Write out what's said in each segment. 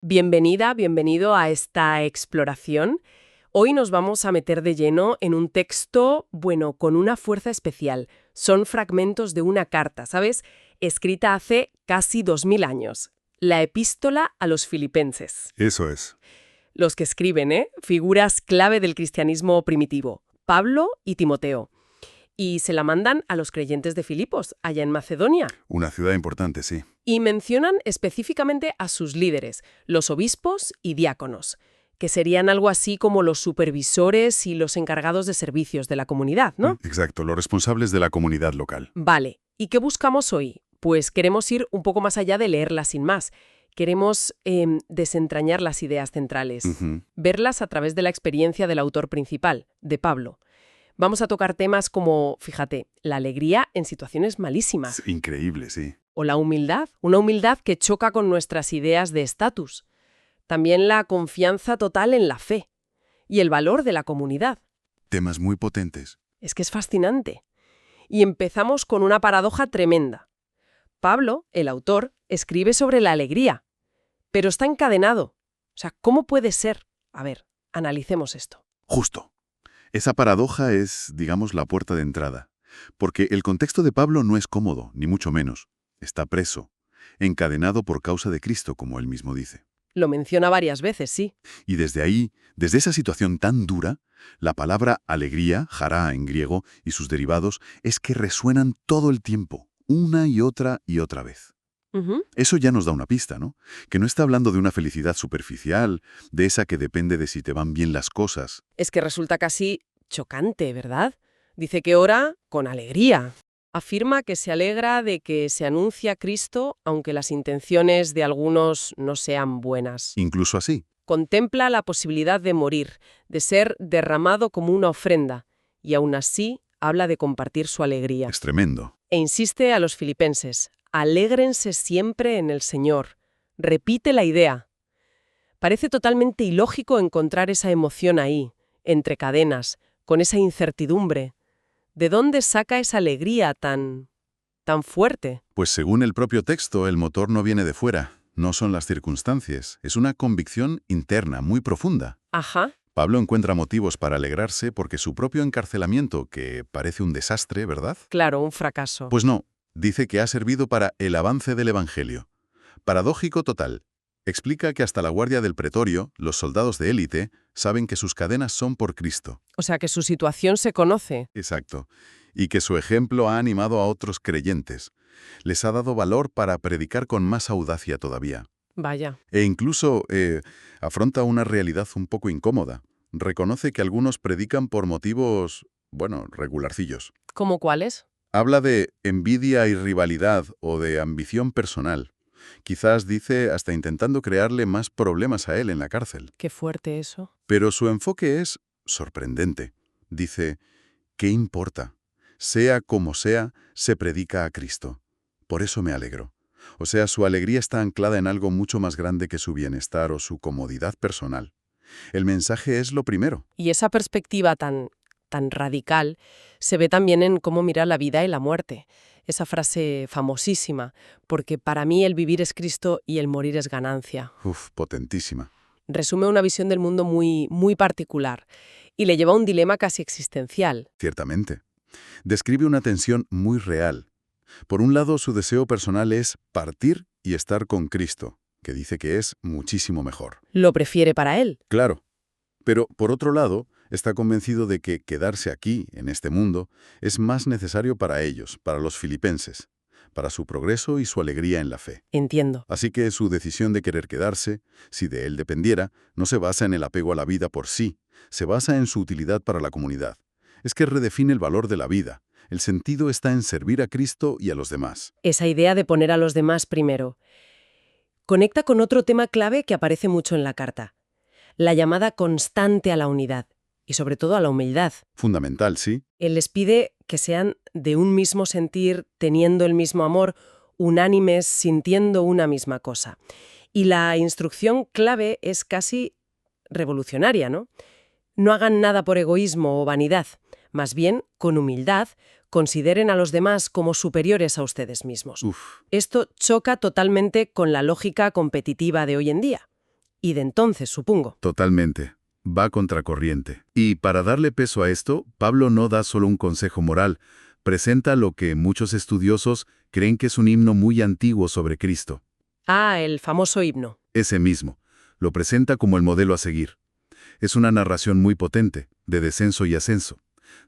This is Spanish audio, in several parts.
Bienvenida, bienvenido a esta exploración. Hoy nos vamos a meter de lleno en un texto, bueno, con una fuerza especial. Son fragmentos de una carta, ¿sabes? Escrita hace casi 2000 años. La epístola a los filipenses. Eso es. Los que escriben, figuras clave del cristianismo primitivo. Pablo y Timoteo. Y se la mandan a los creyentes de Filipos, allá en Macedonia. Una ciudad importante, sí. Y mencionan específicamente a sus líderes, los obispos y diáconos, que serían algo así como los supervisores y los encargados de servicios de la comunidad, ¿no? Exacto, los responsables de la comunidad local. Vale. ¿Y qué buscamos hoy? Pues queremos ir un poco más allá de leerla sin más. Queremos desentrañar las ideas centrales, verlas a través de la experiencia del autor principal, de Pablo. Vamos a tocar temas como, fíjate, la alegría en situaciones malísimas. Es increíble, sí. O la humildad, una humildad que choca con nuestras ideas de estatus. También la confianza total en la fe y el valor de la comunidad. Temas muy potentes. Es que es fascinante. Y empezamos con una paradoja tremenda. Pablo, el autor, escribe sobre la alegría, pero está encadenado. O sea, ¿cómo puede ser? A ver, analicemos esto. Justo. Esa paradoja es, digamos, la puerta de entrada. Porque el contexto de Pablo no es cómodo, ni mucho menos. Está preso, encadenado por causa de Cristo, como él mismo dice. Lo menciona varias veces, sí. Y desde ahí, desde esa situación tan dura, la palabra alegría, jará en griego, y sus derivados, es que resuenan todo el tiempo, una y otra vez. Eso ya nos da una pista, ¿no? Que no está hablando de una felicidad superficial, de esa que depende de si te van bien las cosas. Es que resulta casi chocante, ¿verdad? Dice que ora con alegría. Afirma que se alegra de que se anuncia a Cristo, aunque las intenciones de algunos no sean buenas. Incluso así. Contempla la posibilidad de morir, de ser derramado como una ofrenda, y aún así habla de compartir su alegría. Es tremendo. E insiste a los filipenses, alégrense siempre en el Señor. Repite la idea. Parece totalmente ilógico encontrar esa emoción ahí, entre cadenas, con esa incertidumbre. ¿De dónde saca esa alegría tan fuerte? Pues según el propio texto, el motor no viene de fuera, no son las circunstancias, es una convicción interna muy profunda. Ajá. Pablo encuentra motivos para alegrarse porque su propio encarcelamiento, que parece un desastre, ¿verdad? Claro, un fracaso. Pues no, dice que ha servido para el avance del Evangelio. Paradójico total. Explica que hasta la guardia del pretorio, los soldados de élite, saben que sus cadenas son por Cristo. O sea, que su situación se conoce. Exacto. Y que su ejemplo ha animado a otros creyentes. Les ha dado valor para predicar con más audacia todavía. Vaya. E incluso afronta una realidad un poco incómoda. Reconoce que algunos predican por motivos, bueno, regularcillos. ¿Cómo cuáles? Habla de envidia y rivalidad o de ambición personal. Quizás, dice, hasta intentando crearle más problemas a él en la cárcel. Qué fuerte eso. Pero su enfoque es sorprendente. Dice, ¿qué importa? Sea como sea, se predica a Cristo. Por eso me alegro. O sea, su alegría está anclada en algo mucho más grande que su bienestar o su comodidad personal. El mensaje es lo primero. Y esa perspectiva tan radical se ve también en cómo mira la vida y la muerte. Esa frase famosísima, porque para mí el vivir es Cristo y el morir es ganancia. Potentísima. Resume una visión del mundo muy, muy particular y le lleva a un dilema casi existencial. Ciertamente. Describe una tensión muy real. Por un lado, su deseo personal es partir y estar con Cristo, que dice que es muchísimo mejor. Lo prefiere para él. Claro. Pero, por otro lado, está convencido de que quedarse aquí, en este mundo, es más necesario para ellos, para los filipenses, para su progreso y su alegría en la fe. Entiendo. Así que su decisión de querer quedarse, si de él dependiera, no se basa en el apego a la vida por sí, se basa en su utilidad para la comunidad. Es que redefine el valor de la vida. El sentido está en servir a Cristo y a los demás. Esa idea de poner a los demás primero. Conecta con otro tema clave que aparece mucho en la carta. La llamada constante a la unidad y sobre todo a la humildad. Fundamental, ¿sí? Él les pide que sean de un mismo sentir, teniendo el mismo amor, unánimes, sintiendo una misma cosa. Y la instrucción clave es casi revolucionaria, ¿no? No hagan nada por egoísmo o vanidad, más bien, con humildad, consideren a los demás como superiores a ustedes mismos. Esto choca totalmente con la lógica competitiva de hoy en día. y de entonces, supongo. Totalmente. Va contracorriente. Y para darle peso a esto, Pablo no da solo un consejo moral, presenta lo que muchos estudiosos creen que es un himno muy antiguo sobre Cristo. Ah, el famoso himno. Ese mismo. Lo presenta como el modelo a seguir. Es una narración muy potente, de descenso y ascenso.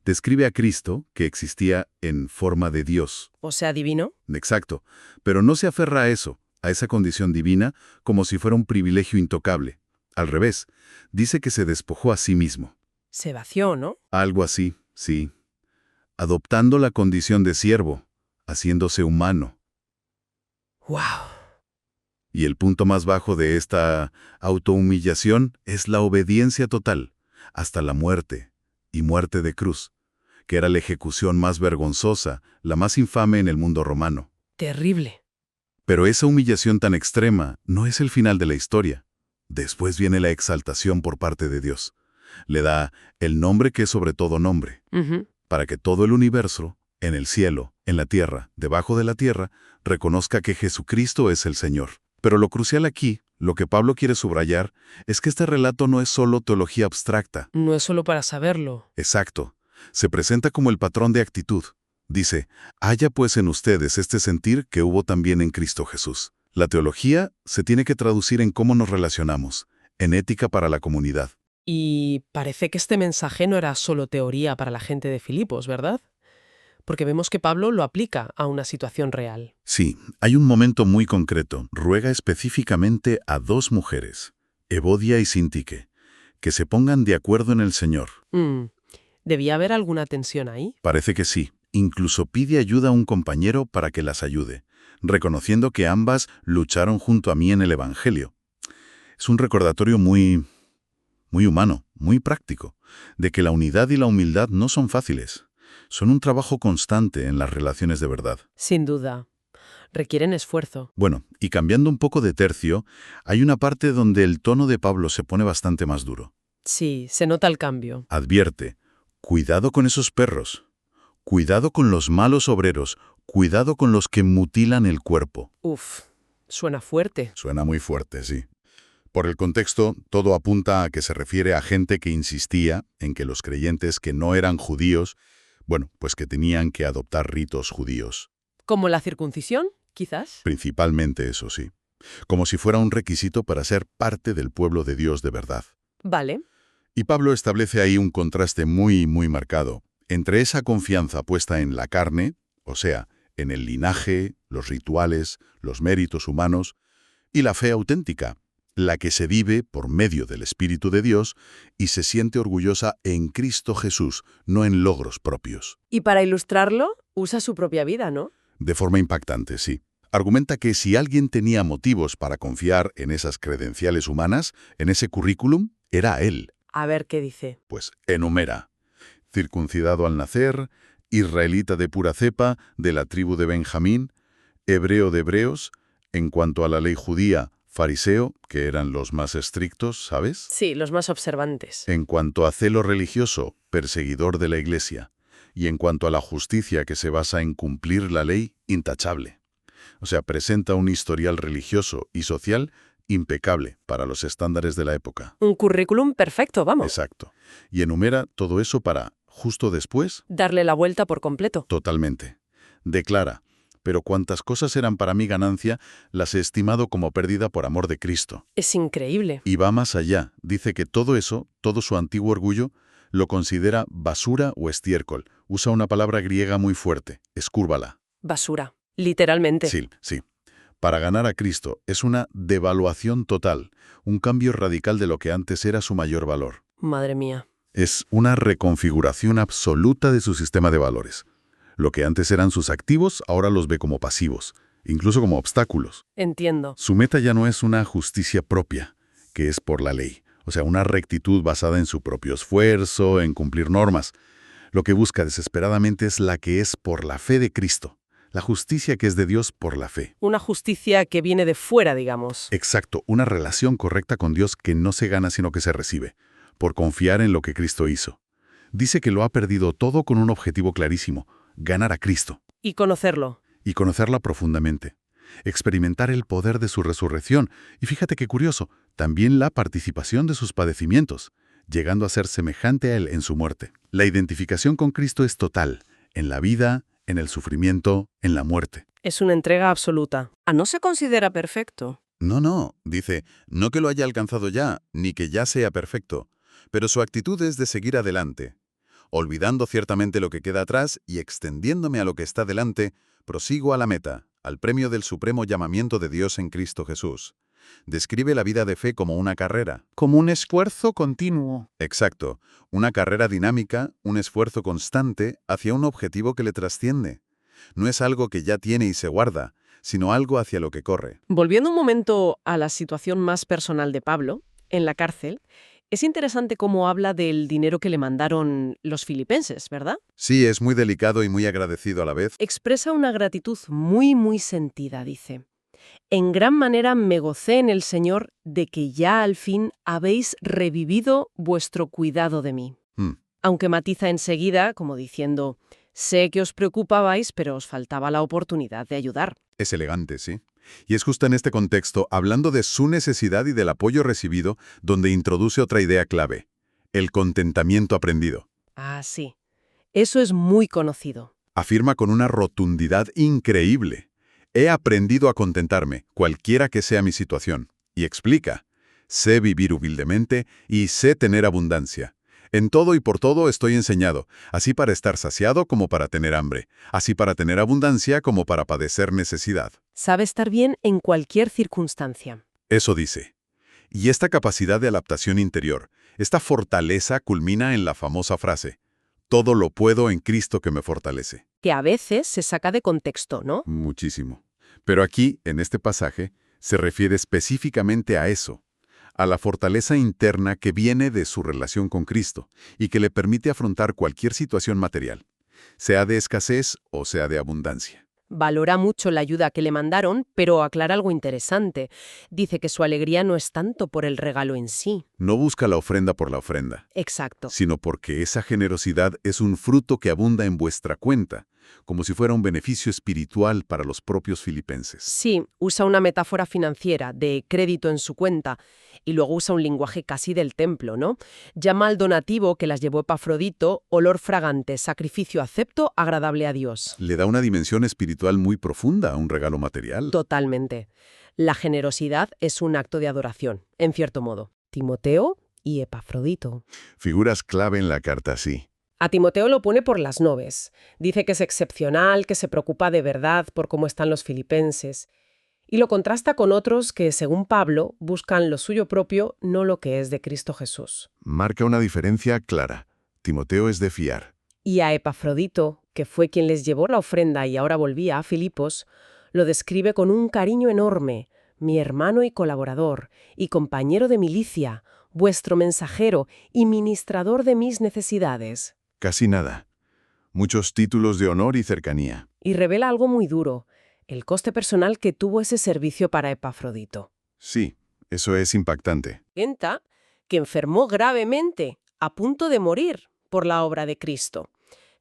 Describe a Cristo, que existía en forma de Dios. O sea, divino. Exacto. Pero no se aferra a eso, a esa condición divina, como si fuera un privilegio intocable. Al revés, dice que se despojó a sí mismo. Se vació, ¿no? Algo así, sí. Adoptando la condición de siervo, haciéndose humano. ¡Wow! Y el punto más bajo de esta autohumillación es la obediencia total, hasta la muerte, y muerte de cruz, que era la ejecución más vergonzosa, la más infame en el mundo romano. Terrible. Pero esa humillación tan extrema no es el final de la historia. Después viene la exaltación por parte de Dios. Le da el nombre que es sobre todo nombre, para que todo el universo, en el cielo, en la tierra, debajo de la tierra, reconozca que Jesucristo es el Señor. Pero lo crucial aquí, lo que Pablo quiere subrayar, es que este relato no es solo teología abstracta. No es solo para saberlo. Exacto. Se presenta como el patrón de actitud. Dice, haya pues en ustedes este sentir que hubo también en Cristo Jesús. La teología se tiene que traducir en cómo nos relacionamos, en ética para la comunidad. Y parece que este mensaje no era solo teoría para la gente de Filipos, ¿verdad? Porque vemos que Pablo lo aplica a una situación real. Sí, hay un momento muy concreto. Ruega específicamente a dos mujeres, Evodia y Sintique, que se pongan de acuerdo en el Señor. ¿Debía haber alguna tensión ahí? Parece que sí. Incluso pide ayuda a un compañero para que las ayude, reconociendo que ambas lucharon junto a mí en el Evangelio. Es un recordatorio muy humano, muy práctico, de que la unidad y la humildad no son fáciles. Son un trabajo constante en las relaciones de verdad. Sin duda. Requieren esfuerzo. Bueno, y cambiando un poco de tercio, hay una parte donde el tono de Pablo se pone bastante más duro. Sí, se nota el cambio. Advierte, cuidado con esos perros, cuidado con los malos obreros, cuidado con los que mutilan el cuerpo. Uf, suena fuerte. Suena muy fuerte, sí. Por el contexto, todo apunta a que se refiere a gente que insistía en que los creyentes que no eran judíos, pues que tenían que adoptar ritos judíos. ¿Como la circuncisión, quizás? Principalmente eso, sí. Como si fuera un requisito para ser parte del pueblo de Dios de verdad. Vale. Y Pablo establece ahí un contraste muy marcado entre esa confianza puesta en la carne, o sea, en el linaje, los rituales, los méritos humanos, y la fe auténtica, la que se vive por medio del Espíritu de Dios y se siente orgullosa en Cristo Jesús, no en logros propios. Y para ilustrarlo, usa su propia vida, ¿no? De forma impactante, sí. Argumenta que si alguien tenía motivos para confiar en esas credenciales humanas, en ese currículum, era él. A ver qué dice. Pues enumera: circuncidado al nacer, israelita de pura cepa, de la tribu de Benjamín, hebreo de hebreos, en cuanto a la ley judía, fariseo, que eran los más estrictos, ¿sabes? Sí, los más observantes. En cuanto a celo religioso, perseguidor de la Iglesia. Y en cuanto a la justicia que se basa en cumplir la ley, intachable. O sea, presenta un historial religioso y social impecable para los estándares de la época. Un currículum perfecto, vamos. Exacto. Y enumera todo eso para, justo después, darle la vuelta por completo. Totalmente. Declara: pero cuantas cosas eran para mí ganancia, las he estimado como pérdida por amor de Cristo. Es increíble. Y va más allá. Dice que todo eso, todo su antiguo orgullo, lo considera basura o estiércol. Usa una palabra griega muy fuerte, escúrbala. Basura, literalmente. Sí. Para ganar a Cristo es una devaluación total, un cambio radical de lo que antes era su mayor valor. Madre mía. Es una reconfiguración absoluta de su sistema de valores. Lo que antes eran sus activos, ahora los ve como pasivos, incluso como obstáculos. Entiendo. Su meta ya no es una justicia propia, que es por la ley, o sea, una rectitud basada en su propio esfuerzo, en cumplir normas. Lo que busca desesperadamente es la que es por la fe de Cristo, la justicia que es de Dios por la fe. Una justicia que viene de fuera, digamos. Exacto, una relación correcta con Dios que no se gana sino que se recibe, por confiar en lo que Cristo hizo. Dice que lo ha perdido todo con un objetivo clarísimo: ganar a Cristo. Y conocerlo. Y conocerla profundamente. experimentar el poder de su resurrección y fíjate qué curioso, también la participación de sus padecimientos, llegando a ser semejante a Él en su muerte. La identificación con Cristo es total, en la vida, en el sufrimiento, en la muerte. Es una entrega absoluta. ¿No se considera perfecto? No, dice, no que lo haya alcanzado ya, ni que ya sea perfecto, pero su actitud es de seguir adelante. Olvidando ciertamente lo que queda atrás y extendiéndome a lo que está delante, prosigo a la meta, al premio del supremo llamamiento de Dios en Cristo Jesús. Describe la vida de fe como una carrera. Como un esfuerzo continuo. Exacto, una carrera dinámica, un esfuerzo constante hacia un objetivo que le trasciende. No es algo que ya tiene y se guarda, sino algo hacia lo que corre. Volviendo un momento a la situación más personal de Pablo, en la cárcel, es interesante cómo habla del dinero que le mandaron los filipenses, ¿verdad? Sí, es muy delicado y muy agradecido a la vez. Expresa una gratitud muy, muy sentida, dice. En gran manera me gocé en el Señor de que ya al fin habéis revivido vuestro cuidado de mí. Aunque matiza enseguida, como diciendo, sé que os preocupabais, pero os faltaba la oportunidad de ayudar. Es elegante, ¿sí? Y es justo en este contexto, hablando de su necesidad y del apoyo recibido, donde introduce otra idea clave, el contentamiento aprendido. Ah, sí. Eso es muy conocido. Afirma con una rotundidad increíble. He aprendido a contentarme, cualquiera que sea mi situación. Y explica, sé vivir humildemente y sé tener abundancia. En todo y por todo estoy enseñado, así para estar saciado como para tener hambre, así para tener abundancia como para padecer necesidad. Sabe estar bien en cualquier circunstancia. Eso dice. Y esta capacidad de adaptación interior, esta fortaleza culmina en la famosa frase, todo lo puedo en Cristo que me fortalece. Que a veces se saca de contexto, ¿no? Muchísimo. Pero aquí, en este pasaje, se refiere específicamente a eso, a la fortaleza interna que viene de su relación con Cristo y que le permite afrontar cualquier situación material, sea de escasez o sea de abundancia. Valora mucho la ayuda que le mandaron, pero aclara algo interesante. Dice que su alegría no es tanto por el regalo en sí. No busca la ofrenda por la ofrenda, Exacto. sino porque esa generosidad es un fruto que abunda en vuestra cuenta, como si fuera un beneficio espiritual para los propios filipenses. Sí, usa una metáfora financiera de crédito en su cuenta y luego usa un lenguaje casi del templo, ¿no? Llama al donativo que las llevó Epafrodito olor fragante, sacrificio acepto, agradable a Dios. Le da una dimensión espiritual muy profunda a un regalo material. Totalmente. La generosidad es un acto de adoración, en cierto modo. Timoteo y Epafrodito. Figuras clave en la carta, sí. A Timoteo lo pone por las nubes. Dice que es excepcional, que se preocupa de verdad por cómo están los filipenses. Y lo contrasta con otros que, según Pablo, buscan lo suyo propio, no lo que es de Cristo Jesús. Marca una diferencia clara. Timoteo es de fiar. Y a Epafrodito, que fue quien les llevó la ofrenda y ahora volvía a Filipos, lo describe con un cariño enorme, mi hermano y colaborador, y compañero de milicia, vuestro mensajero y ministrador de mis necesidades. Casi nada. Muchos títulos de honor y cercanía. Y revela algo muy duro, el coste personal que tuvo ese servicio para Epafrodito. Sí, eso es impactante. Gente que enfermó gravemente, a punto de morir por la obra de Cristo,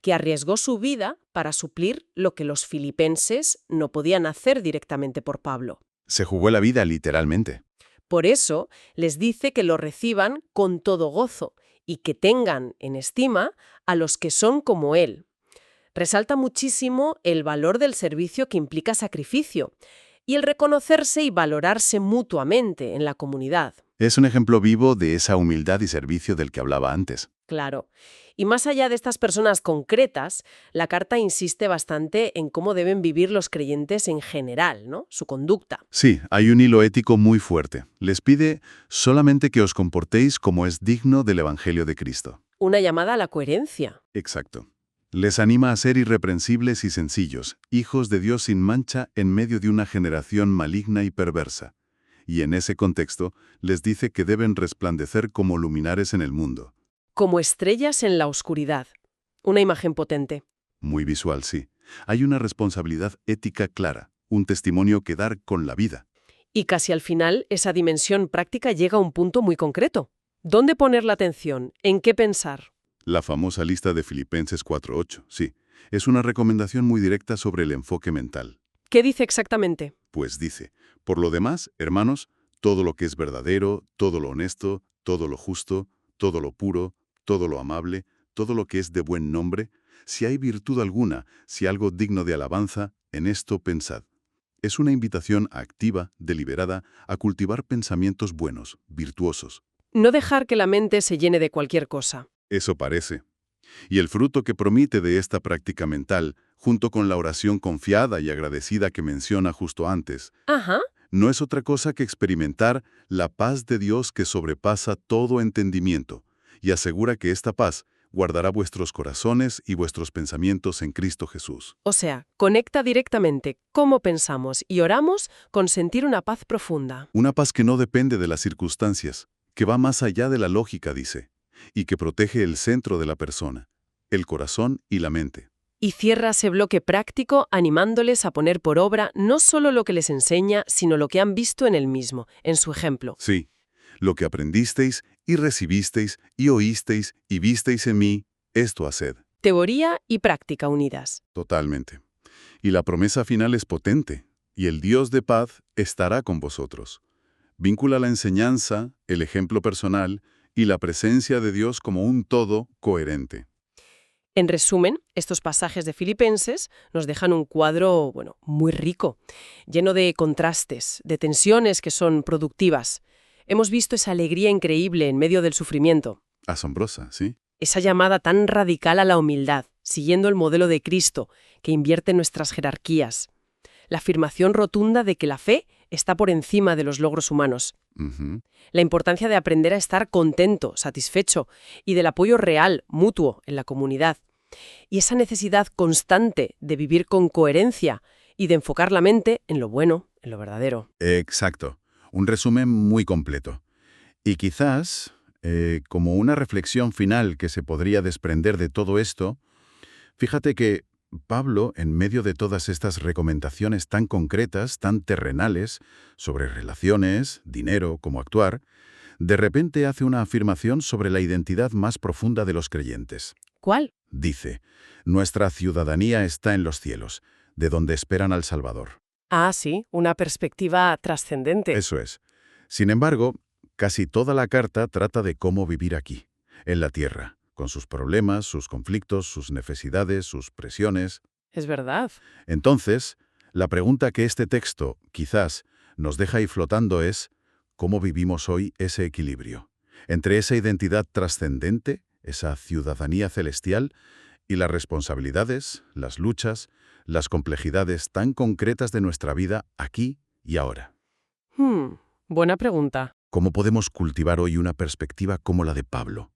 que arriesgó su vida para suplir lo que los filipenses no podían hacer directamente por Pablo. Se jugó la vida literalmente. Por eso les dice que lo reciban con todo gozo y que tengan en estima a los que son como él. Resalta muchísimo el valor del servicio que implica sacrificio y el reconocerse y valorarse mutuamente en la comunidad. Es un ejemplo vivo de esa humildad y servicio del que hablaba antes. Claro. Y más allá de estas personas concretas, la carta insiste bastante en cómo deben vivir los creyentes en general, ¿no? Su conducta. Sí, hay un hilo ético muy fuerte. Les pide solamente que os comportéis como es digno del Evangelio de Cristo. Una llamada a la coherencia. Exacto. Les anima a ser irreprensibles y sencillos, hijos de Dios sin mancha en medio de una generación maligna y perversa. Y en ese contexto, les dice que deben resplandecer como luminares en el mundo. Como estrellas en la oscuridad. Una imagen potente. Muy visual, sí. Hay una responsabilidad ética clara, un testimonio que dar con la vida. Y casi al final, esa dimensión práctica llega a un punto muy concreto. ¿Dónde poner la atención? ¿En qué pensar? La famosa lista de Filipenses 4:8, sí. Es una recomendación muy directa sobre el enfoque mental. ¿Qué dice exactamente? Pues dice, por lo demás, hermanos, todo lo que es verdadero, todo lo honesto, todo lo justo, todo lo puro, todo lo amable, todo lo que es de buen nombre, si hay virtud alguna, si algo digno de alabanza, en esto pensad. Es una invitación activa, deliberada, a cultivar pensamientos buenos, virtuosos. No dejar que la mente se llene de cualquier cosa. Eso parece. Y el fruto que promete de esta práctica mental, junto con la oración confiada y agradecida que menciona justo antes, Ajá. no es otra cosa que experimentar la paz de Dios que sobrepasa todo entendimiento, y asegura que esta paz guardará vuestros corazones y vuestros pensamientos en Cristo Jesús. O sea, conecta directamente cómo pensamos y oramos con sentir una paz profunda. Una paz que no depende de las circunstancias, que va más allá de la lógica, dice, y que protege el centro de la persona, el corazón y la mente. Y cierra ese bloque práctico animándoles a poner por obra no solo lo que les enseña, sino lo que han visto en él mismo, en su ejemplo. Sí, lo que aprendisteis y recibisteis y oísteis y visteis en mí, esto haced. Teoría y práctica unidas. Totalmente. Y la promesa final es potente, y el Dios de paz estará con vosotros. Vincula la enseñanza, el ejemplo personal y la presencia de Dios como un todo coherente. En resumen, estos pasajes de Filipenses nos dejan un cuadro, muy rico, lleno de contrastes, de tensiones que son productivas. Hemos visto esa alegría increíble en medio del sufrimiento, Asombrosa, ¿sí? esa llamada tan radical a la humildad, siguiendo el modelo de Cristo, que invierte nuestras jerarquías. La afirmación rotunda de que la fe está por encima de los logros humanos. Ujú. La importancia de aprender a estar contento, satisfecho, y del apoyo real, mutuo, en la comunidad. Y esa necesidad constante de vivir con coherencia y de enfocar la mente en lo bueno, en lo verdadero. Exacto. Un resumen muy completo. Y quizás, como una reflexión final que se podría desprender de todo esto, fíjate que Pablo, en medio de todas estas recomendaciones tan concretas, tan terrenales, sobre relaciones, dinero, cómo actuar, de repente hace una afirmación sobre la identidad más profunda de los creyentes. ¿Cuál? Dice, nuestra ciudadanía está en los cielos, de donde esperan al Salvador. Ah, sí, una perspectiva trascendente. Eso es. Sin embargo, casi toda la carta trata de cómo vivir aquí, en la tierra, con sus problemas, sus conflictos, sus necesidades, sus presiones. Es verdad. Entonces, la pregunta que este texto, quizás, nos deja ahí flotando es, ¿cómo vivimos hoy ese equilibrio? Entre esa identidad trascendente, esa ciudadanía celestial, y las responsabilidades, las luchas, las complejidades tan concretas de nuestra vida aquí y ahora. Buena pregunta. ¿Cómo podemos cultivar hoy una perspectiva como la de Pablo?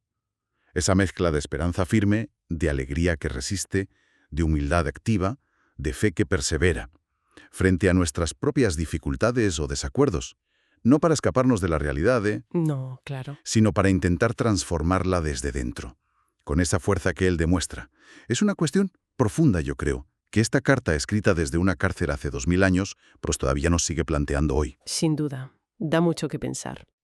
Esa mezcla de esperanza firme, de alegría que resiste, de humildad activa, de fe que persevera, frente a nuestras propias dificultades o desacuerdos, no para escaparnos de la realidad, No, claro. sino para intentar transformarla desde dentro, con esa fuerza que él demuestra. Es una cuestión profunda, yo creo, que esta carta escrita desde una cárcel hace 2000 años, pues todavía nos sigue planteando hoy. Sin duda. Da mucho que pensar.